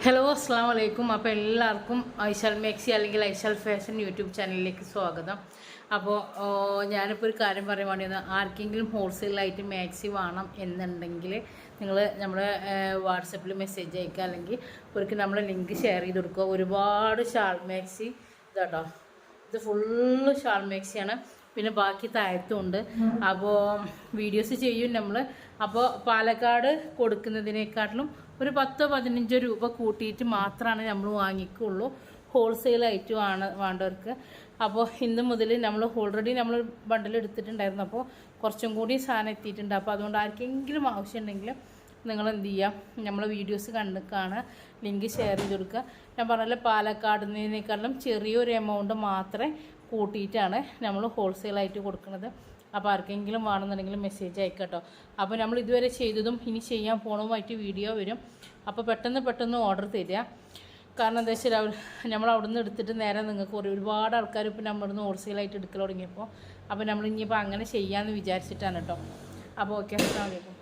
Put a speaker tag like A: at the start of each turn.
A: Hello അസ്സാം വലൈക്കും. അപ്പോൾ എല്ലാവർക്കും ഐശാൽ മാക്സി അല്ലെങ്കിൽ ഐശാൽ ഫാഷൻ യൂട്യൂബ് ചാനലിലേക്ക് സ്വാഗതം. അപ്പോൾ ഞാനിപ്പോൾ ഒരു കാര്യം പറയാൻ വേണ്ടി ആർക്കെങ്കിലും ഹോൾസെയിലായിട്ട് മാക്സി വേണം എന്നുണ്ടെങ്കിൽ നിങ്ങൾ നമ്മുടെ വാട്സപ്പിൽ മെസ്സേജ് അയക്കുക, അല്ലെങ്കിൽ ഒരിക്കൽ നമ്മൾ ലിങ്ക് ഷെയർ ചെയ്ത് കൊടുക്കുക. ഒരുപാട് ഷാൾ മാക്സി ഇതാട്ടോ, ഇത് ഫുള്ള് ഷാൾ മാക്സിയാണ്. പിന്നെ ബാക്കി താഴത്തുണ്ട്. അപ്പോൾ വീഡിയോസ് ചെയ്യും നമ്മൾ. അപ്പോൾ പാലക്കാട് കൊടുക്കുന്നതിനേക്കാട്ടിലും ഒരു 10-15 രൂപ കൂട്ടിയിട്ട് മാത്രമാണ് നമ്മൾ വാങ്ങിക്കുള്ളൂ, ഹോൾസെയിലായിട്ട് വേണ്ടവർക്ക്. അപ്പോൾ ഇന്ന് മുതൽ നമ്മൾ ഓൾറെഡി നമ്മൾ ബണ്ടിൽ എടുത്തിട്ടുണ്ടായിരുന്നു. അപ്പോൾ കുറച്ചും കൂടി സാധനം എത്തിയിട്ടുണ്ട്. അപ്പോൾ അതുകൊണ്ട് ആർക്കെങ്കിലും ആവശ്യമുണ്ടെങ്കിൽ നിങ്ങൾ എന്ത് ചെയ്യുക, നമ്മളെ വീഡിയോസ് കാണുക, ലിങ്ക് ഷെയർ ചെയ്ത് കൊടുക്കുക. ഞാൻ പറഞ്ഞാൽ പാലക്കാടിനേക്കാളും ചെറിയൊരു എമൗണ്ട് മാത്രമേ കൂട്ടിയിട്ടാണ് നമ്മൾ ഹോൾസെയിലായിട്ട് കൊടുക്കുന്നത്. അപ്പോൾ ആർക്കെങ്കിലും വേണമെന്നുണ്ടെങ്കിൽ മെസ്സേജ് അയക്കട്ടോ. അപ്പോൾ നമ്മൾ ഇതുവരെ ചെയ്തതും ഇനി ചെയ്യാൻ പോണതുമായിട്ട് വീഡിയോ വരും. അപ്പോൾ പെട്ടെന്ന് ഓർഡർ തരിക. കാരണം എന്താ വെച്ചാൽ നമ്മൾ അവിടെ നിന്ന് എടുത്തിട്ട് നേരെ നിങ്ങൾക്ക് ഒരുപാട് ആൾക്കാർ ഇപ്പോൾ നമ്മുടെ നിന്ന് ഹോൾസെയിലായിട്ട് എടുക്കൽ തുടങ്ങിയപ്പോൾ, അപ്പോൾ നമ്മൾ ഇനിയിപ്പോൾ അങ്ങനെ ചെയ്യാമെന്ന് വിചാരിച്ചിട്ടാണ് കേട്ടോ. അപ്പോൾ ഓക്കെ, അസ്സലാമു അലൈക്കും.